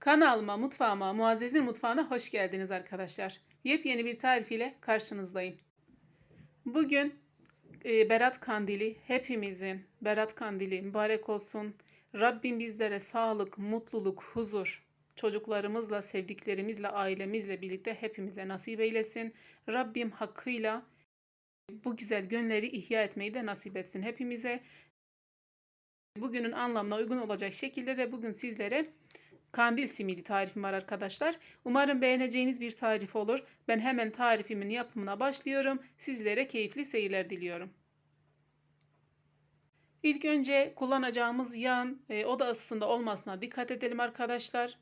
Kanalıma, mutfağıma, Muazzez'in mutfağına hoş geldiniz arkadaşlar. Yepyeni bir tarif ile karşınızdayım. Bugün Berat Kandili, hepimizin Berat Kandili mübarek olsun. Rabbim bizlere sağlık, mutluluk, huzur, çocuklarımızla, sevdiklerimizle, ailemizle birlikte hepimize nasip eylesin. Rabbim hakkıyla bu güzel günleri ihya etmeyi de nasip etsin hepimize. Bugünün anlamına uygun olacak şekilde de bugün sizlere kandil simidi tarifim var arkadaşlar. Umarım beğeneceğiniz bir tarif olur. Ben hemen tarifimin yapımına başlıyorum. Sizlere keyifli seyirler diliyorum. İlk önce kullanacağımız yağın oda ısısında olmasına dikkat edelim arkadaşlar.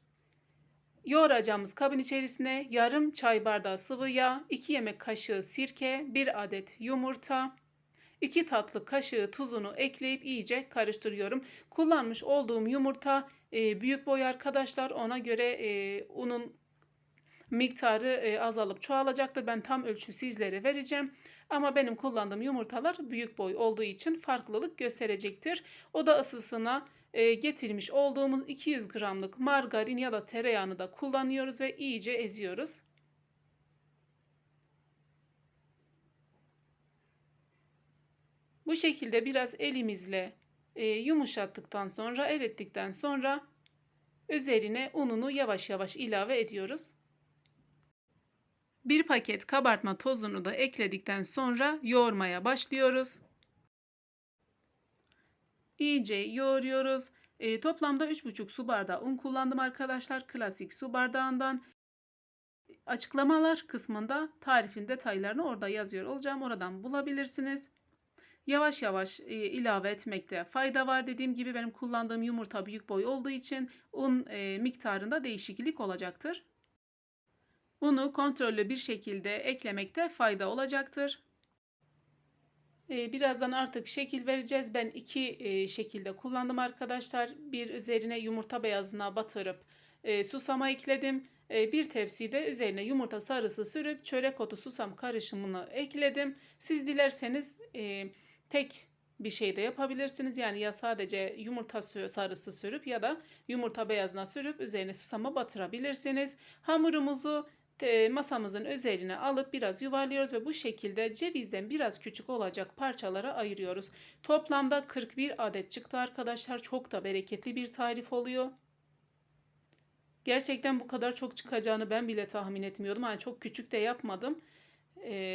Yoğuracağımız kabın içerisine yarım çay bardağı sıvı yağ, 2 yemek kaşığı sirke, 1 adet yumurta, 2 tatlı kaşığı tuzunu ekleyip iyice karıştırıyorum. Kullanmış olduğum yumurta büyük boy arkadaşlar. Ona göre unun miktarı azalıp çoğalacaktır. Ben tam ölçü sizlere vereceğim. Ama benim kullandığım yumurtalar büyük boy olduğu için farklılık gösterecektir. Oda ısısına getirmiş olduğumuz 200 gramlık margarin ya da tereyağını da kullanıyoruz ve iyice eziyoruz. Bu şekilde biraz elimizle yumuşattıktan sonra, erittikten sonra üzerine ununu yavaş yavaş ilave ediyoruz. Bir paket kabartma tozunu da ekledikten sonra yoğurmaya başlıyoruz. İyice yoğuruyoruz. Toplamda 3,5 su bardağı un kullandım arkadaşlar. Klasik su bardağından. Açıklamalar kısmında tarifin detaylarını orada yazıyor olacağım. Oradan bulabilirsiniz. Yavaş yavaş ilave etmekte fayda var. Dediğim gibi benim kullandığım yumurta büyük boy olduğu için un miktarında değişiklik olacaktır. Unu kontrollü bir şekilde eklemekte fayda olacaktır. Birazdan artık şekil vereceğiz. Ben iki şekilde kullandım arkadaşlar. Bir üzerine yumurta beyazına batırıp susama ekledim. Bir tepside üzerine yumurta sarısı sürüp çörek otu susam karışımını ekledim. Siz dilerseniz tek bir şey de yapabilirsiniz. Yani ya sadece yumurta sarısı sürüp ya da yumurta beyazına sürüp üzerine susama batırabilirsiniz. Hamurumuzu masamızın üzerine alıp biraz yuvarlıyoruz ve bu şekilde cevizden biraz küçük olacak parçalara ayırıyoruz. Toplamda 41 adet çıktı arkadaşlar. Çok da bereketli bir tarif oluyor. Gerçekten bu kadar çok çıkacağını ben bile tahmin etmiyordum. Yani çok küçük de yapmadım.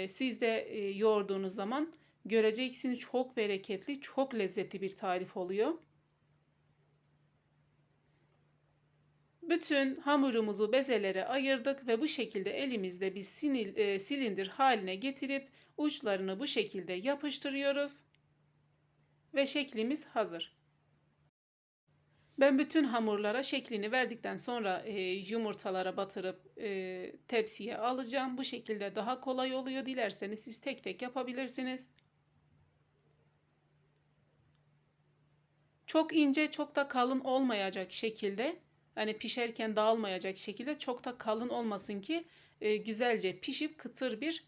Siz de yoğurduğunuz zaman göreceksiniz, çok bereketli, çok lezzetli bir tarif oluyor. Bütün hamurumuzu bezelere ayırdık ve bu şekilde elimizde bir silindir haline getirip uçlarını bu şekilde yapıştırıyoruz ve şeklimiz hazır. Ben bütün hamurlara şeklini verdikten sonra yumurtalara batırıp tepsiye alacağım. Bu şekilde daha kolay oluyor. Dilerseniz siz tek tek yapabilirsiniz. Çok ince, çok da kalın olmayacak şekilde, hani pişerken dağılmayacak şekilde, çok da kalın olmasın ki güzelce pişip kıtır bir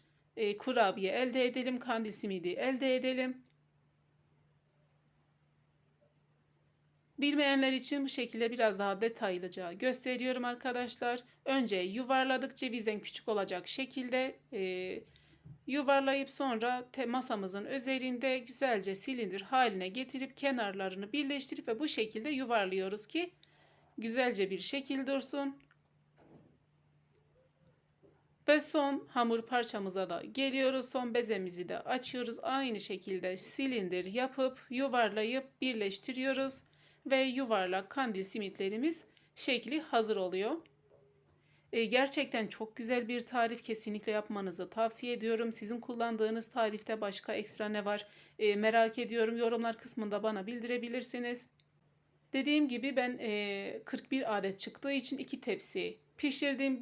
kurabiye elde edelim, kandil simidi elde edelim. Bilmeyenler için bu şekilde biraz daha detaylıca gösteriyorum arkadaşlar. Önce yuvarladık, cevizden küçük olacak şekilde yuvarlayıp sonra masamızın üzerinde güzelce silindir haline getirip kenarlarını birleştirip ve bu şekilde yuvarlıyoruz ki güzelce bir şekil dursun. Ve son hamur parçamıza da geliyoruz. Son bezemizi de açıyoruz. Aynı şekilde silindir yapıp yuvarlayıp birleştiriyoruz. Ve yuvarlak kandil simitlerimiz şekli hazır oluyor. Gerçekten çok güzel bir tarif, kesinlikle yapmanızı tavsiye ediyorum. Sizin kullandığınız tarifte başka ekstra ne var merak ediyorum. Yorumlar kısmında bana bildirebilirsiniz. Dediğim gibi ben 41 adet çıktığı için 2 tepsi pişirdim.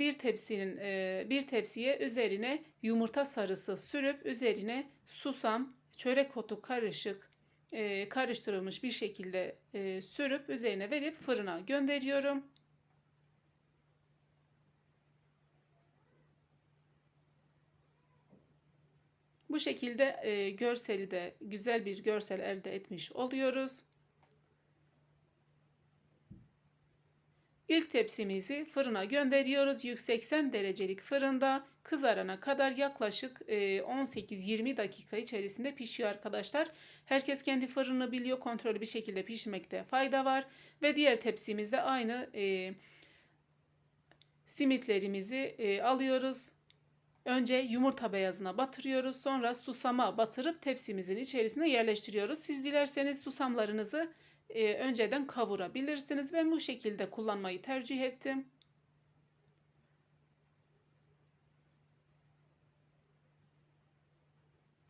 Bir tepsiye üzerine yumurta sarısı sürüp üzerine susam, çörek otu karışık karıştırılmış bir şekilde sürüp üzerine verip fırına gönderiyorum. Bu şekilde görseli de güzel bir görsel elde etmiş oluyoruz. İlk tepsimizi fırına gönderiyoruz. 180 derecelik fırında kızarana kadar yaklaşık 18-20 dakika içerisinde pişiyor arkadaşlar. Herkes kendi fırını biliyor. Kontrollü bir şekilde pişmekte fayda var. Ve diğer tepsimizde aynı simitlerimizi alıyoruz. Önce yumurta beyazına batırıyoruz. Sonra susama batırıp tepsimizin içerisine yerleştiriyoruz. Siz dilerseniz susamlarınızı önceden kavurabilirsiniz. Ben bu şekilde kullanmayı tercih ettim.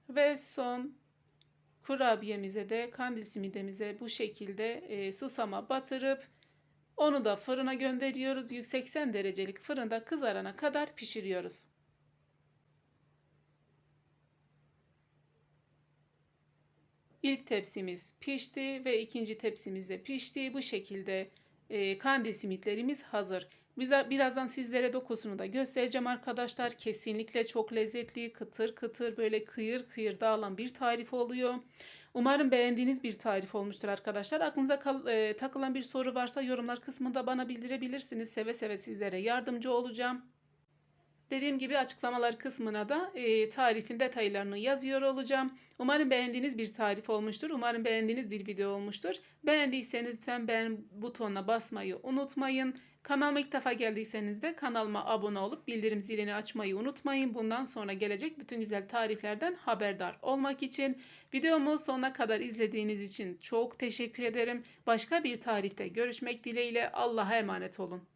Ve son kurabiyemize de kandil simidimize bu şekilde susama batırıp onu da fırına gönderiyoruz. 180 derecelik fırında kızarana kadar pişiriyoruz. İlk tepsimiz pişti ve ikinci tepsimiz de pişti. Bu şekilde kandil simitlerimiz hazır. Birazdan sizlere dokusunu da göstereceğim arkadaşlar. Kesinlikle çok lezzetli, kıtır kıtır böyle kıyır kıyır dağılan bir tarif oluyor. Umarım beğendiğiniz bir tarif olmuştur arkadaşlar. Aklınıza takılan bir soru varsa yorumlar kısmında bana bildirebilirsiniz. Seve seve sizlere yardımcı olacağım. Dediğim gibi açıklamalar kısmına da tarifin detaylarını yazıyor olacağım. Umarım beğendiğiniz bir tarif olmuştur. Umarım beğendiğiniz bir video olmuştur. Beğendiyseniz lütfen beğen butonuna basmayı unutmayın. Kanalıma ilk defa geldiyseniz de kanalıma abone olup bildirim zilini açmayı unutmayın. Bundan sonra gelecek bütün güzel tariflerden haberdar olmak için. Videomu sonuna kadar izlediğiniz için çok teşekkür ederim. Başka bir tarifte görüşmek dileğiyle. Allah'a emanet olun.